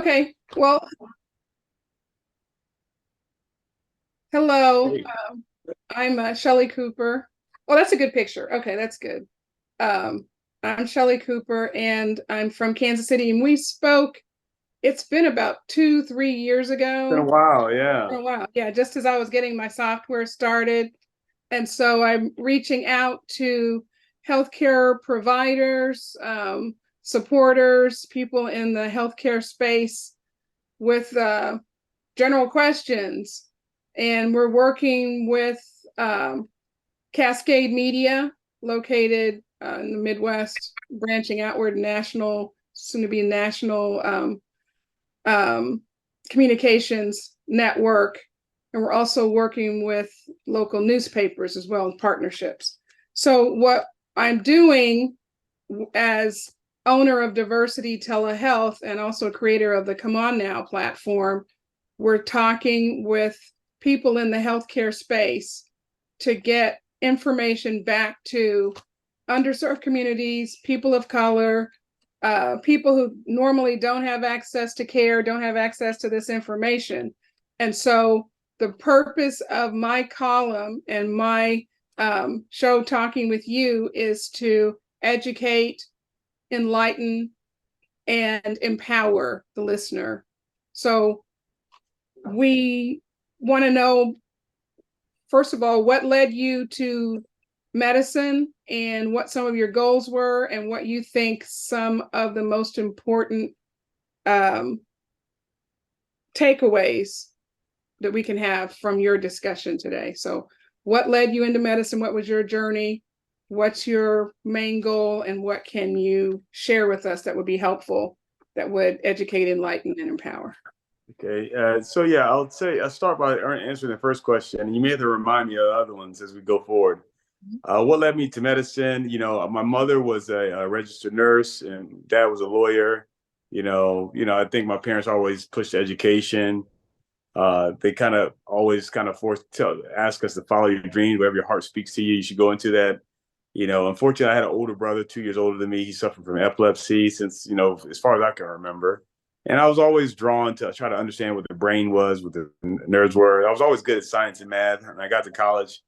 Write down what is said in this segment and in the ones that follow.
Okay, well, hello. Hey. I'm Shelley Cooper. Well, that's a good picture. Okay, that's good. Um, I'm Shelley Cooper, and I'm from Kansas City. And we spoke. It's been about 2, 3 years Been a ago. while, yeah. For a while, yeah, just as I was getting my software started, and so I'm reaching out to healthcare providers, supporters, people in the healthcare space with general questions. And we're working with um, Cascade Media, located in the Midwest, branching outward, national, soon to be national um, communications network. And we're also working with local newspapers as well in partnerships. So, what I'm doing as owner of Diversity Telehealth and also creator of the Come On Now platform, we're talking with people in the healthcare space to get information back to underserved communities, people of color, people who normally don't have access to care, don't have access to this information. And so the purpose of my column and my show Talking with You is to educate, enlighten, and empower the listener. So we want to know, first of all, what led you to medicine and what some of your goals were, and what you think some of the most important um, takeaways that we can have from your discussion today. So, what led you into medicine? What was your journey? What's your main goal? And what can you share with us that would be helpful, that would educate, enlighten, and empower? Okay. So yeah, I'll start by answering the first question, and you may have to remind me of the other ones as we go forward. What led me to medicine? My mother was a registered nurse, and dad was a lawyer. I think my parents always pushed education. They kind of always kind of ask us to follow your dreams. Whatever your heart speaks to you, you should go into that. Unfortunately, I had an older brother, 2 years older than me. He suffered from epilepsy since, as far as I can remember. And I was always drawn to try to understand what the brain was, what the nerves were. I was always good at science and math. And I got to college.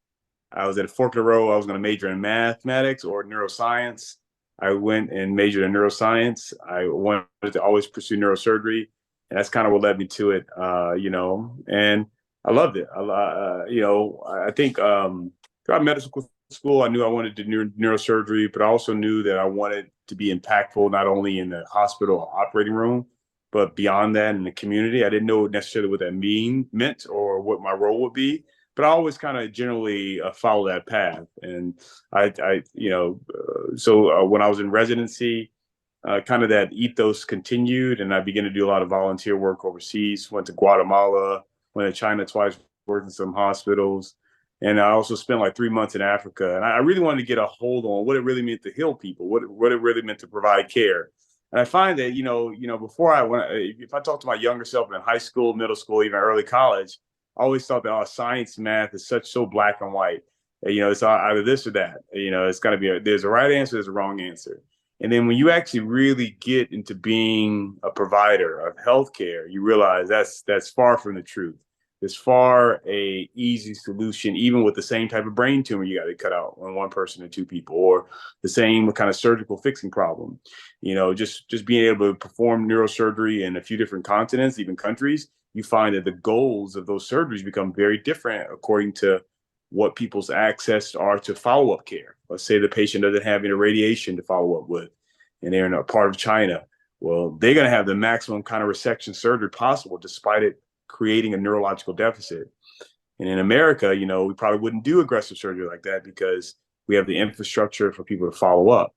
I was at a fork in the road. I was going to major in mathematics or neuroscience. I went and majored in neuroscience. I wanted to always pursue neurosurgery. And that's kind of what led me to it, and I loved it. I think throughout medical school, I knew I wanted to do neurosurgery, but I also knew that I wanted to be impactful not only in the hospital operating room, but beyond that in the community. I didn't know necessarily what that meant or what my role would be, but I always kind of generally follow that path. And when I was in residency, kind of that ethos continued, and I began to do a lot of volunteer work overseas. Went to Guatemala, went to China twice, worked in some hospitals, and I also spent like 3 months in Africa. And I really wanted to get a hold on what it really meant to heal people, what it really meant to provide care. And I find that before if I talk to my younger self in high school, middle school, even early college, I always thought that science, math is so black and white. It's either this or that. It's got to be there's a right answer, there's a wrong answer. And then when you actually really get into being a provider of healthcare, you realize that's far from the truth. It's far a easy solution, even with the same type of brain tumor you got to cut out on one person or two people, or the same kind of surgical fixing problem. Just being able to perform neurosurgery in a few different continents, even countries, you find that the goals of those surgeries become very different according to what people's access are to follow-up care. Let's say the patient doesn't have any radiation to follow up with, and they're in a part of China. Well, they're going to have the maximum kind of resection surgery possible, despite it creating a neurological deficit. And in America, we probably wouldn't do aggressive surgery like that because we have the infrastructure for people to follow up.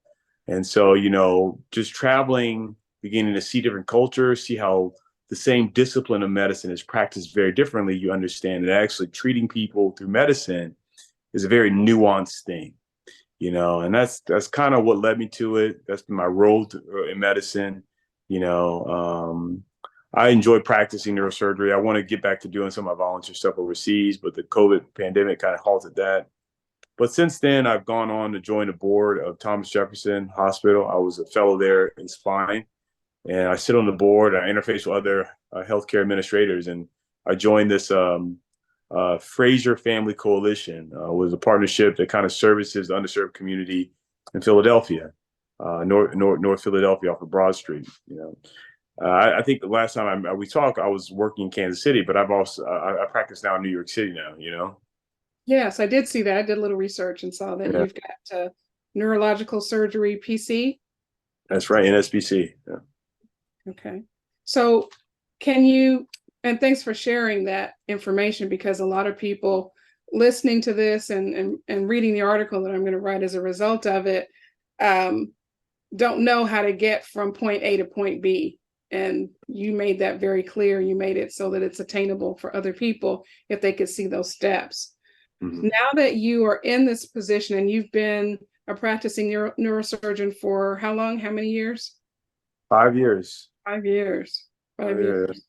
And so, just traveling, beginning to see different cultures, see how the same discipline of medicine is practiced very differently, you understand that actually treating people through medicine is a very nuanced thing, and that's kind of what led me to it. That's been my role in medicine. You know, I enjoy practicing neurosurgery. I want to get back to doing some of my volunteer stuff overseas, but the COVID pandemic kind of halted that. But since then, I've gone on to join the board of Thomas Jefferson Hospital. I was a fellow there in spine. and I sit on the board. I interface with other healthcare administrators, and I joined this Fraser Family Coalition. Was a partnership that kind of services the underserved community in Philadelphia, North Philadelphia, off of Broad Street. I think the last time we talked, I was working in Kansas City, but I've also I practice now in New York City now. Yes, I did see that. I did a little research and saw that Yeah, you've got neurological surgery PC. that's right, NSBC. Yeah. Okay. So can you, and thanks for sharing that information, because a lot of people listening to this and reading the article that I'm going to write as a result of it, don't know how to get from point A to point B. And you made that very clear. You made it so that it's attainable for other people if they could see those steps. Mm-hmm. Now that you are in this position and you've been a practicing neurosurgeon for how long? How many years? 5 years. 5 years. 5 years. Yeah.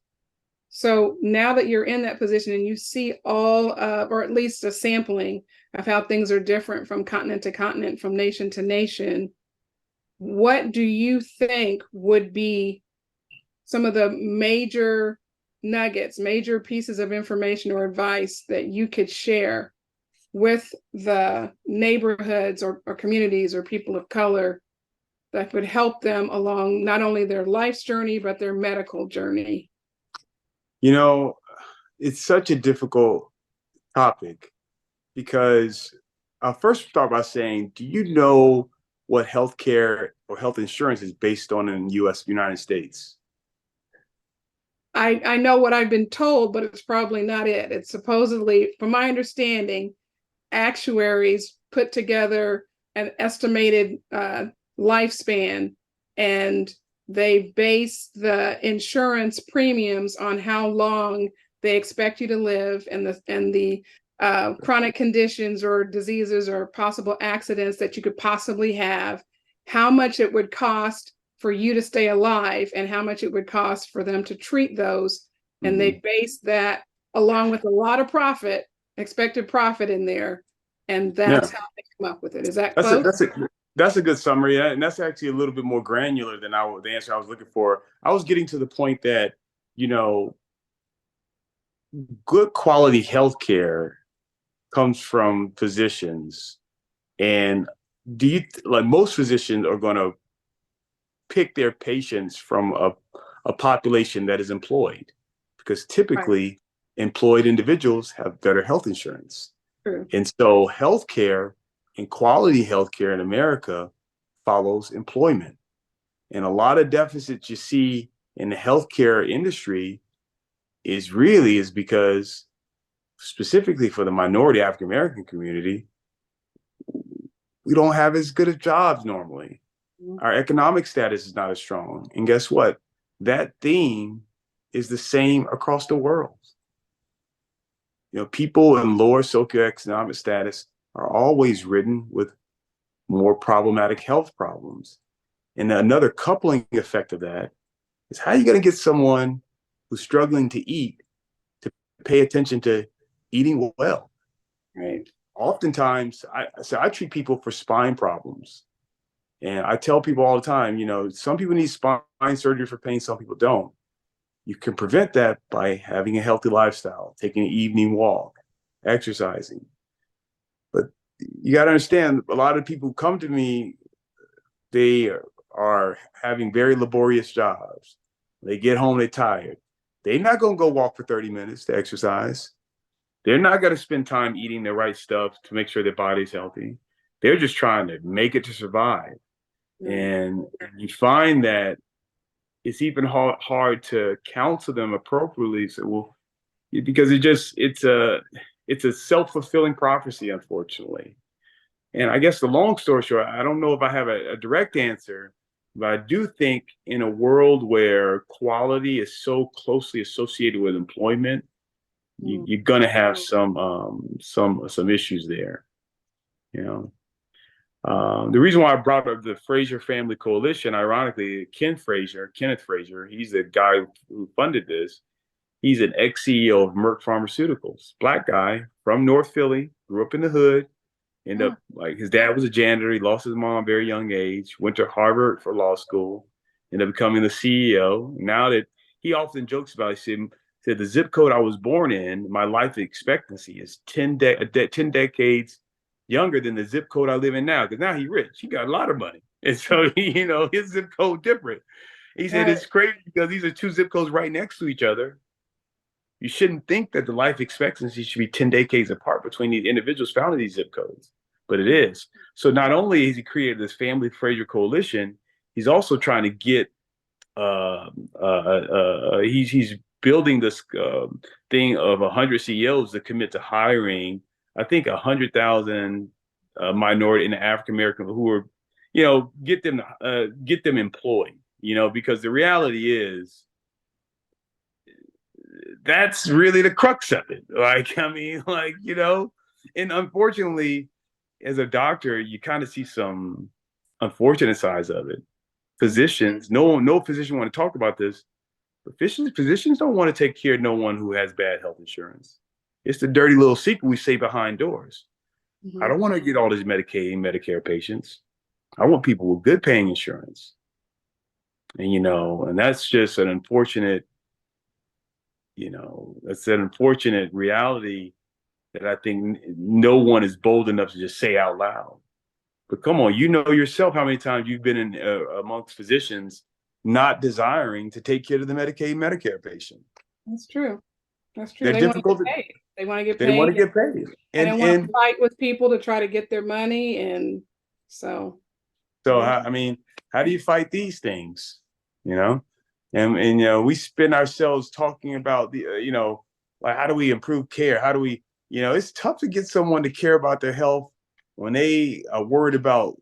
So now that you're in that position and you see all of, or at least a sampling of how things are different from continent to continent, from nation to nation, what do you think would be some of the major nuggets, major pieces of information or advice that you could share with the neighborhoods or communities or people of color that would help them along not only their life's journey, but their medical journey? It's such a difficult topic because I'll first start by saying, do you know what healthcare or health insurance is based on in the United States? I know what I've been told, but it's probably not it. It's supposedly, from my understanding, actuaries put together an estimated lifespan, and they base the insurance premiums on how long they expect you to live, and the chronic conditions or diseases or possible accidents that you could possibly have, how much it would cost for you to stay alive, and how much it would cost for them to treat those. And Mm-hmm. they base that along with a lot of expected profit in there. And that's how they come up with it. Is that close? That's a good summary. And that's actually a little bit more granular than the answer I was looking for. I was getting to the point that, good quality healthcare comes from physicians. And most physicians are going to pick their patients from a population that is employed, because typically employed individuals have better health insurance. True. And so healthcare and quality healthcare in America follows employment. And a lot of deficits you see in the healthcare industry is because, specifically for the minority African American community, we don't have as good of jobs normally. Mm-hmm. Our economic status is not as strong. And guess what? That theme is the same across the world. People in lower socioeconomic status are always ridden with more problematic health problems. And another coupling effect of that is, how are you going to get someone who's struggling to eat to pay attention to eating well? Right. Oftentimes, I treat people for spine problems. And I tell people all the time, some people need spine surgery for pain, some people don't. You can prevent that by having a healthy lifestyle, taking an evening walk, exercising. But you got to understand, a lot of people who come to me, they are having very laborious jobs. They get home, they're tired. They're not going to go walk for 30 minutes to exercise. They're not going to spend time eating the right stuff to make sure their body's healthy. They're just trying to make it to survive. Mm-hmm. And you find that it's even hard to counsel them appropriately. So, because it's a self-fulfilling prophecy, unfortunately. And I guess the long story short, I don't know if I have a direct answer, but I do think in a world where quality is so closely associated with employment, you're going to have some issues there. The reason why I brought up the Fraser Family Coalition, ironically, Kenneth Fraser, he's the guy who funded this. He's an ex-CEO of Merck Pharmaceuticals, Black guy from North Philly, grew up in the hood, ended up, his dad was a janitor. He lost his mom at a very young age, went to Harvard for law school, ended up becoming the CEO. Now that he often jokes about, he said the zip code I was born in, my life expectancy is 10 decades younger than the zip code I live in now. Because now he's rich, he got a lot of money, and so his zip code different. He said Right. it's crazy because these are two zip codes right next to each other. You shouldn't think that the life expectancy should be 10 decades apart between these individuals found in these zip codes, but it is. So not only has he created this Family Fraser Coalition, he's also trying to get he's building this thing of 100 CEOs to commit to hiring, I think 100,000 minority and African American who are, get them employed, because the reality is that's really the crux of it. And unfortunately, as a doctor, you kind of see some unfortunate sides of it. Physicians, no physician want to talk about this, but physicians don't want to take care of no one who has bad health insurance. It's the dirty little secret we say behind doors. Mm-hmm. I don't want to get all these Medicaid and Medicare patients. I want people with good paying insurance. And that's just an unfortunate, that's an unfortunate reality that I think no one is bold enough to just say out loud. But come on, yourself how many times you've been in amongst physicians not desiring to take care of the Medicaid, Medicare patient. That's true. That's true. They're difficult. They want to get They paid. want to get paid. And they want to fight with people to try to get their money. And so yeah. How do you fight these things? And we spend ourselves talking about like, how do we improve care? How do we, it's tough to get someone to care about their health when they are worried about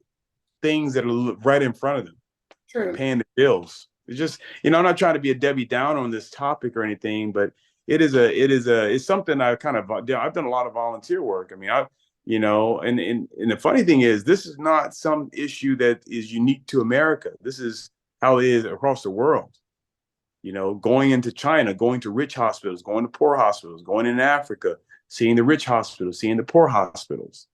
things that are right in front of them. True. Like paying the bills. It's just, I'm not trying to be a Debbie Down on this topic or anything, but it's something I've done a lot of volunteer work. And the funny thing is, this is not some issue that is unique to America. This is how it is across the world. Going into China, going to rich hospitals, going to poor hospitals, going in Africa, seeing the rich hospitals, seeing the poor hospitals.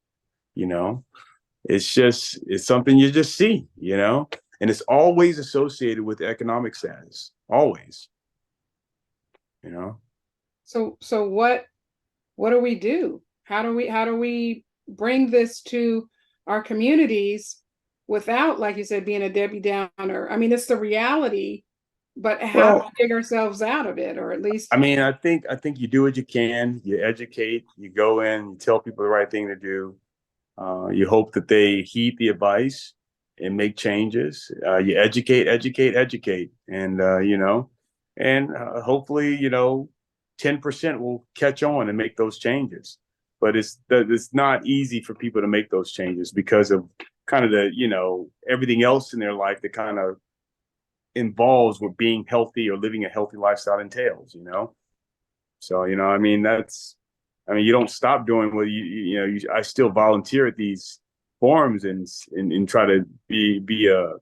It's something you just see, and it's always associated with economic status, always. So what do we do? How do we bring this to our communities without, like you said, being a Debbie Downer? It's the reality, but how do we dig ourselves out of it, or at least? I think you do what you can. You educate. You go in. You tell people the right thing to do. You hope that they heed the advice and make changes. You educate, and hopefully 10% will catch on and make those changes. But it's not easy for people to make those changes because of kind of the everything else in their life that kind of involves what being healthy or living a healthy lifestyle entails. So you don't stop doing what I still volunteer at these forums and try to be a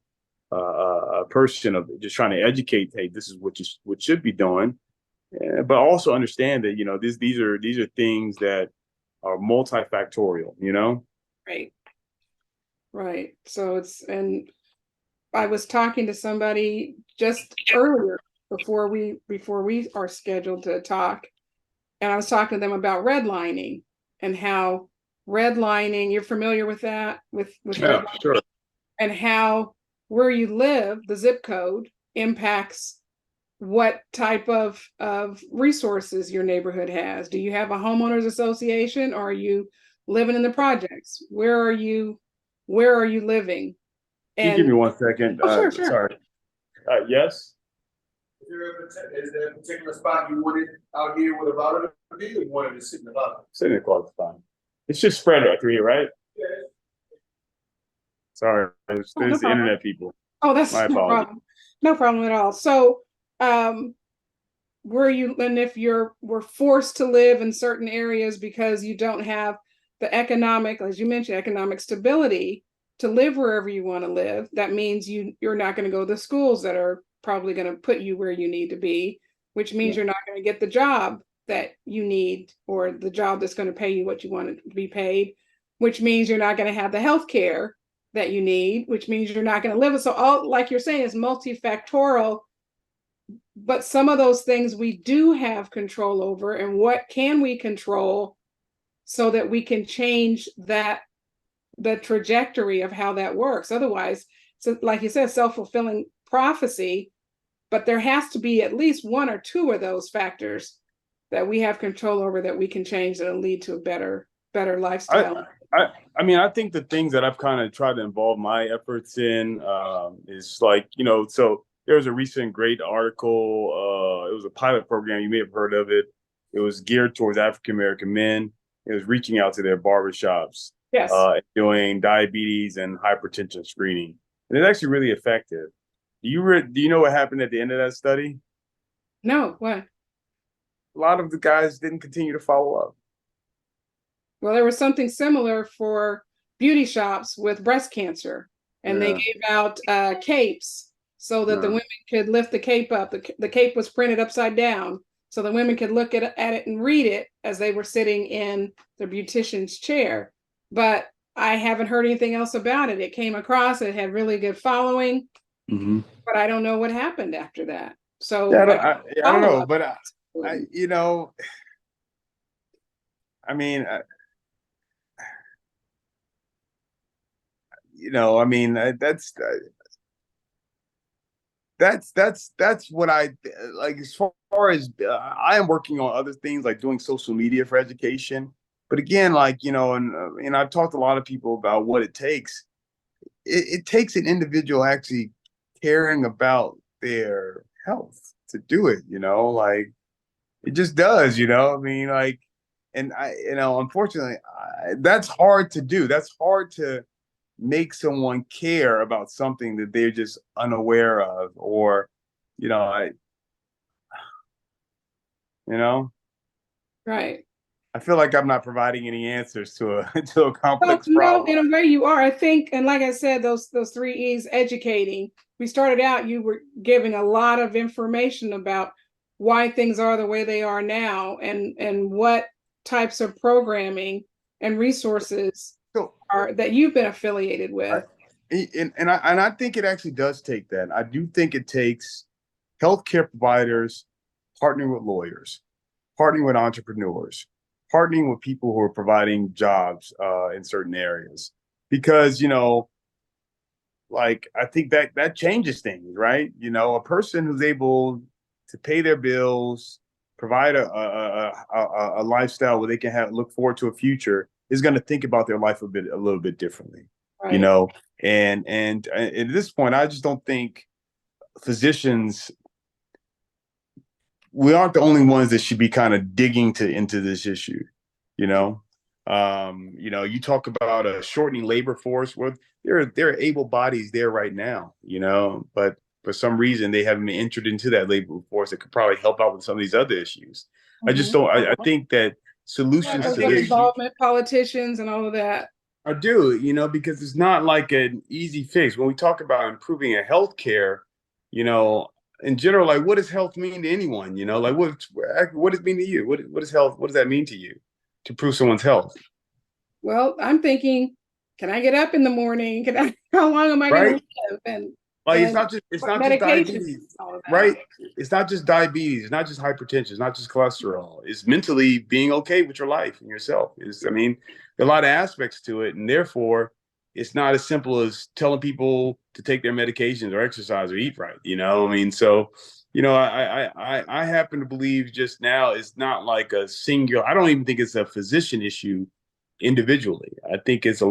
person of just trying to educate. Hey, this is what should be doing, but also understand that these are things that are multifactorial. Right. So and I was talking to somebody just earlier before we are scheduled to talk. And I was talking to them about redlining and how redlining, you're familiar with that? With yeah, sure. And how where you live, the zip code, impacts what type of resources your neighborhood has. Do you have a homeowners association, or are you living in the projects? Where are you living? Can you give me 1 second? Sure. Sorry. Yes? Is there a particular spot you wanted out here with a lot of the people, or you wanted to sit in the bottom? Sit in the closet spot. It's just spread out through here, right? Yeah. Sorry, there's no the internet people. Oh, that's my no problem. No problem at all. So, if we're forced to live in certain areas because you don't have the economic, as you mentioned, economic stability to live wherever you want to live, that means you're not going to go to the schools that are probably going to put you where you need to be, which means you're not going to get the job that you need, or the job that's going to pay you what you want to be paid, which means you're not going to have the health care that you need, which means you're not going to live it. So all, like you're saying, is multifactorial, but some of those things we do have control over, and what can we control so that we can change that, the trajectory of how that works. Otherwise, so like you said, self-fulfilling prophecy, but there has to be at least one or two of those factors that we have control over that we can change that'll lead to a better lifestyle. I mean, I think the things that I've kind of tried to involve my efforts in is like, so there was a recent great article. It was a pilot program. You may have heard of it. It was geared towards African American men. It was reaching out to their barbershops, Yes. doing diabetes and hypertension screening. And it's actually really effective. Do you know what happened at the end of that study? No, what? A lot of the guys didn't continue to follow up. Well, there was something similar for beauty shops with breast cancer, and they gave out capes so that the women could lift the cape up. The cape was printed upside down, so the women could look at it and read it as they were sitting in the beautician's chair. But I haven't heard anything else about it. It came across, it had really good following, but I don't know what happened after that. So I don't know, but I mean, that's what I like. As far as I am working on other things like doing social media for education, but again, like and I've talked to a lot of people about what it takes. It takes an individual actually caring about their health to do it. Like it just does. I mean, like, and unfortunately, that's hard to do. That's hard to make someone care about something that they're just unaware of, or right. I feel like I'm not providing any answers to a complex problem. No, in a way you are. I think, and like I said, those three E's: educating. We started out, you were giving a lot of information about why things are the way they are now, and what types of programming and resources are that you've been affiliated with. And I think it actually does take that. I do think it takes healthcare providers partnering with lawyers, partnering with entrepreneurs, partnering with people who are providing jobs in certain areas, because like I think that changes things, right? A person who's able to pay their bills, provide a lifestyle where they can look forward to a future, is going to think about their life a little bit differently, right. And at this point, I just don't think physicians, we aren't the only ones that should be kind of digging into this issue. You talk about a shortening labor force. Well, there are able bodies there right now, but for some reason they haven't entered into that labor force that could probably help out with some of these other issues. I just don't. I think that solutions to this involvement, politicians, and all of that. I do, because it's not like an easy fix. When we talk about improving a healthcare, in general, like, what does health mean to anyone? Like what does it mean to you? What is health? What does that mean to you to improve someone's health? Well, I'm thinking, can I get up in the morning? How long am I going to live? And like, it's not just diabetes, right? It's not just diabetes. It's not just hypertension. It's not just cholesterol. It's mentally being okay with your life and yourself. I mean, there are a lot of aspects to it, and therefore, it's not as simple as telling people to take their medications or exercise or eat right. I mean, so I happen to believe just now it's not like a singular. I don't even think it's a physician issue individually. I think it's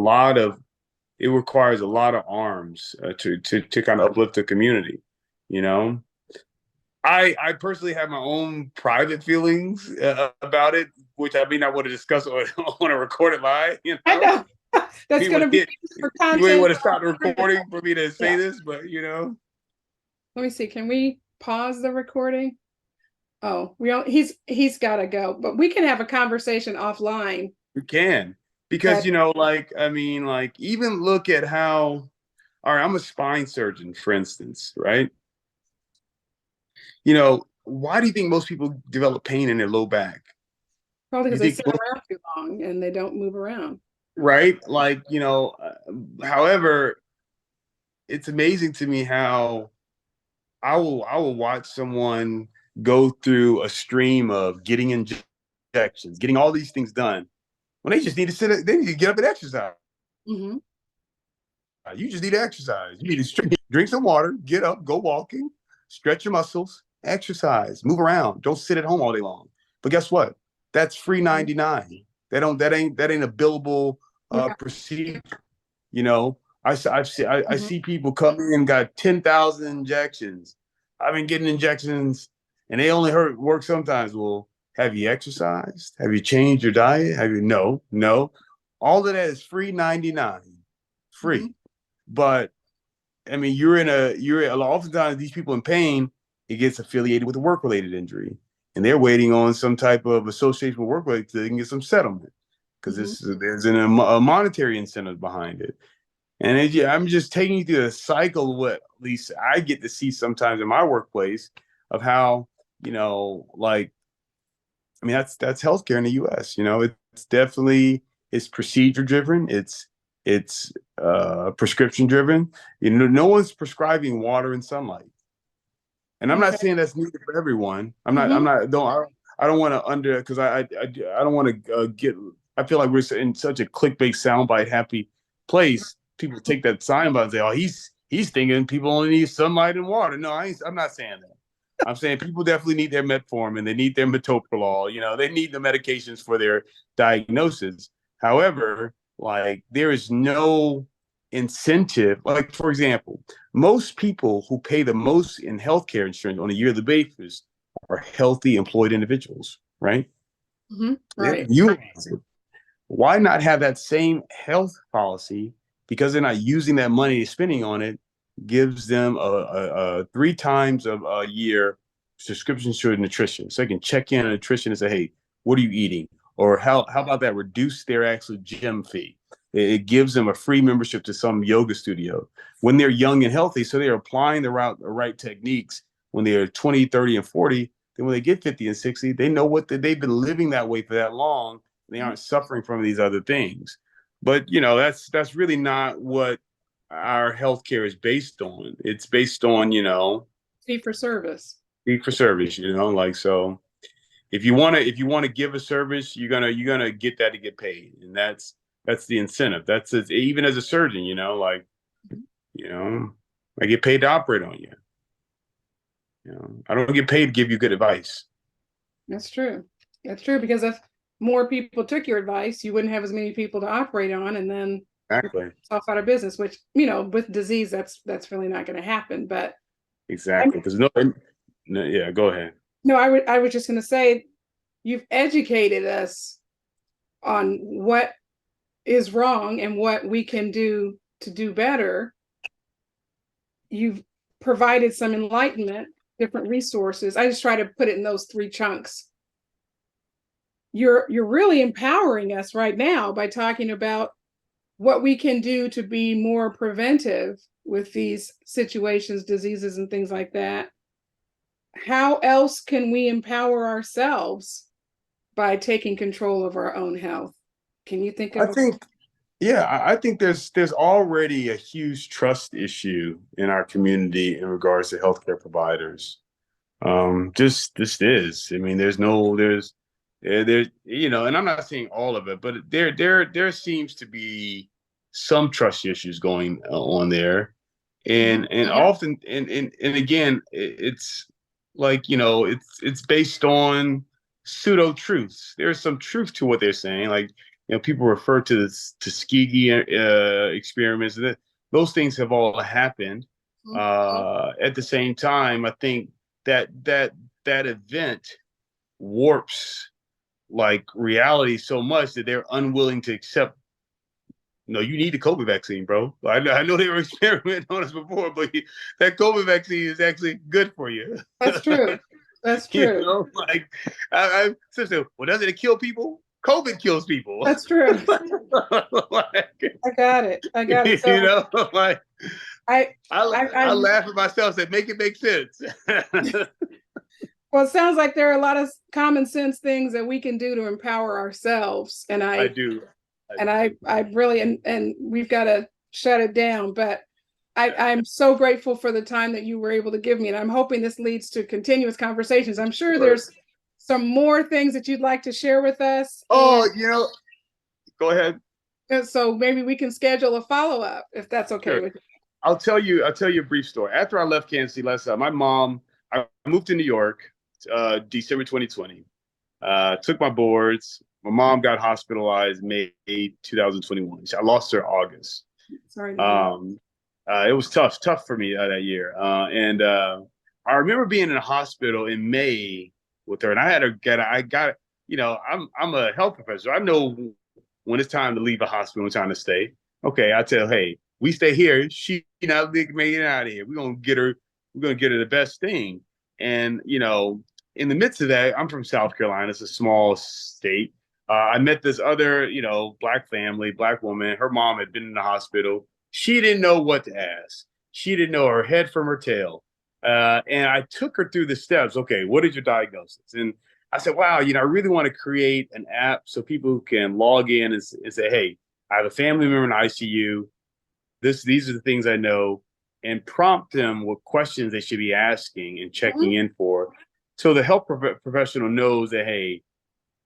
it requires a lot of arms to kind of uplift the community. I personally have my own private feelings about it, which I may not want to discuss on a recorded live. I know. That's going to be for content. You may want to stop the recording for me to say this, but Let me see. Can we pause the recording? Oh, he's got to go, but we can have a conversation offline. We can, because even look at how. All right, I'm a spine surgeon, for instance, right? Why do you think most people develop pain in their low back? Probably because they sit around too long and they don't move around. right? Like, however, it's amazing to me how I will watch someone go through a stream of getting injections, getting all these things done when they just need to they need to get up and exercise. Mm-hmm. You just need to exercise. You need to drink some water, get up, go walking, stretch your muscles, exercise, move around. Don't sit at home all day long. But guess what? That's free 99. That ain't a billable procedure. You know, I see people come in and got 10,000 injections. I've been getting injections and they only work sometimes. Well, have you exercised? Have you changed your diet? No. All of that is free 99. Free. Mm-hmm. But I mean, oftentimes these people in pain, it gets affiliated with a work-related injury. And they're waiting on some type of association with work-related so they can get some settlement. Because there's a monetary incentive behind it. And I'm just taking you through a cycle of what at least I get to see sometimes in my workplace of how, like, I mean, that's healthcare in the US. It's definitely, it's procedure driven. It's prescription driven. No one's prescribing water and sunlight. And I'm not saying that's needed for everyone. I don't want to because I don't want to I feel like we're in such a clickbait soundbite happy place. People take that signbite and say, "Oh, he's thinking people only need sunlight and water." No, I'm not saying that. I'm saying people definitely need their metformin, they need their metoprolol. They need the medications for their diagnosis. However, like there is no incentive. Like for example, most people who pay the most in healthcare insurance on a yearly basis are healthy, employed individuals, right? Mm-hmm. Right. Why not have that same health policy? Because they're not using that money spending on it, gives them a 3 times a year subscription to a nutrition. So they can check in a nutrition and say, hey, what are you eating? Or how about that? Reduce their actual gym fee. It gives them a free membership to some yoga studio when they're young and healthy. So they're applying the right techniques when they're 20, 30, and 40. Then when they get 50 and 60, they know they've been living that way for that long. They aren't suffering from these other things. But, that's really not what our healthcare is based on. It's based on, Fee for service. Fee for service, like, so if you want to give a service, you're going to get that to get paid. And that's the incentive. That's it. Even as a surgeon, I get paid to operate on you. I don't get paid to give you good advice. That's true. That's true. Because if more people took your advice, you wouldn't have as many people to operate on, and then exactly yourself out of business, which, with disease, that's really not going to happen. But exactly. Because yeah, go ahead. No, I was just going to say, you've educated us on what is wrong and what we can do to do better. You've provided some enlightenment, different resources. I just try to put it in those 3 chunks. You're really empowering us right now by talking about what we can do to be more preventive with these situations, diseases, and things like that. How else can we empower ourselves by taking control of our own health? Can you think of? I think there's already a huge trust issue in our community in regards to healthcare providers. Just is. I mean, there's and I'm not saying all of it, but there seems to be some trust issues going on there, and often and again, it's like it's based on pseudo truths. There's some truth to what they're saying, like people refer to this Tuskegee experiments. Those things have all happened. At the same time, I think that event warps like reality so much that they're unwilling to accept. No, you need the COVID vaccine, bro. I know they were experimenting on us before, but that COVID vaccine is actually good for you. That's true. That's true. Like I well, doesn't it kill people? COVID kills people. That's true. Like, I got it. So, like I laugh at myself. Say, make it make sense. Well, it sounds like there are a lot of common sense things that we can do to empower ourselves, and I do. And I really, and we've got to shut it down, but I'm so grateful for the time that you were able to give me. And I'm hoping this leads to continuous conversations. I'm sure there's some more things that you'd like to share with us. Oh, go ahead. And so maybe we can schedule a follow-up if that's okay with you. I'll tell you a brief story. After I left Kansas City last time, I moved to New York, December 2020. Took my boards. My mom got hospitalized May 2021. I lost her August. Sorry. It was tough for me that year. And I remember being in the hospital in May with her, and I'm a health professional. I know when it's time to leave a hospital and time to stay. Okay, I tell, hey, we stay here. She not making it out of here. We're gonna get her the best thing. And in the midst of that, I'm from South Carolina. It's a small state. I met this other, black family, black woman. Her mom had been in the hospital. She didn't know what to ask. She didn't know her head from her tail. And I took her through the steps. Okay, what is your diagnosis? And I said, wow, I really want to create an app so people can log in and say, hey, I have a family member in ICU. These are the things I know, and prompt them with questions they should be asking and checking in for. So the health professional knows that, hey,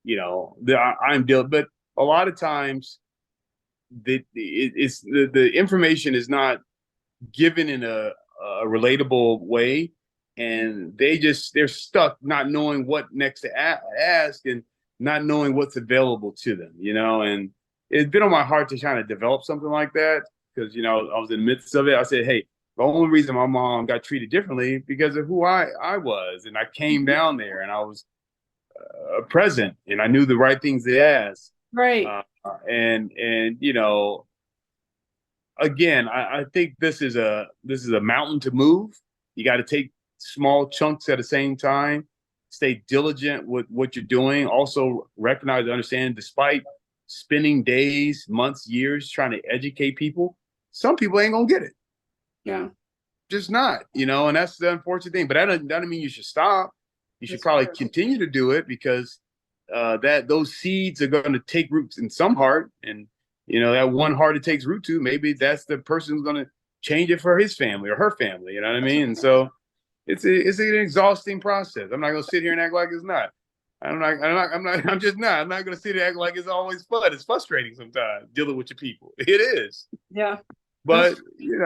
I'm dealing, but a lot of times the information is not given in a relatable way, and they're stuck not knowing what next to ask and not knowing what's available to them, and it's been on my heart to kind of develop something like that because, I was in the midst of it. I said, hey, the only reason my mom got treated differently because of who I was, and I came down there and I was present and I knew the right things to ask. Right. And again, I think this is a mountain to move. You got to take small chunks at the same time, stay diligent with what you're doing. Also recognize and understand, despite spending days, months, years trying to educate people, some people ain't gonna get it. Yeah. Just not, and that's the unfortunate thing. But that doesn't mean you should stop. You should probably continue to do it because those seeds are going to take roots in some heart, and that one heart it takes root to, maybe that's the person who's going to change it for his family or her family. You know what I mean? And so it's an exhausting process. I'm not going to sit here and act like it's not. I'm just not. I'm not going to sit here and act like it's always fun. It's frustrating sometimes dealing with your people. It is. Yeah. But you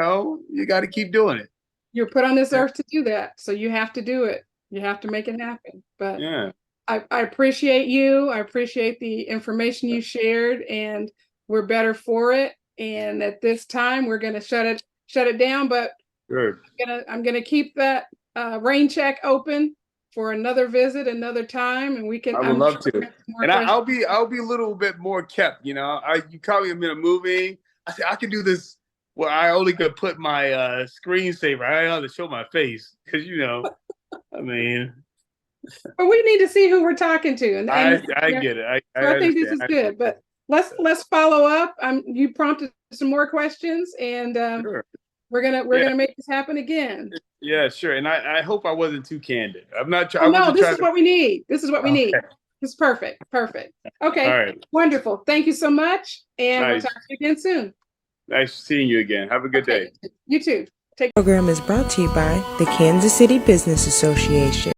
got to keep doing it. You're put on this earth to do that, so you have to do it. You have to make it happen. But yeah. I appreciate you. I appreciate the information you shared, and we're better for it. And at this time, we're going to shut it down. But sure. I'm gonna keep that rain check open for another visit, another time, and we can. I would love to. And I'll be a little bit more kept. You caught me in a movie. I said I can do this. Well, I only could put my screensaver. I don't have to show my face because I mean. But we need to see who we're talking to, and I get it. I think this is good. But let's follow up. You prompted some more questions, and sure. we're gonna make this happen again. Yeah, sure. And I hope I wasn't too candid. I'm not trying. No, this is what we need. This is what we need. This is perfect. Perfect. Okay. All right. Wonderful. Thank you so much, and nice. We'll talk to you again soon. Nice seeing you again. Have a good day. You too. The program is brought to you by the Kansas City Business Association.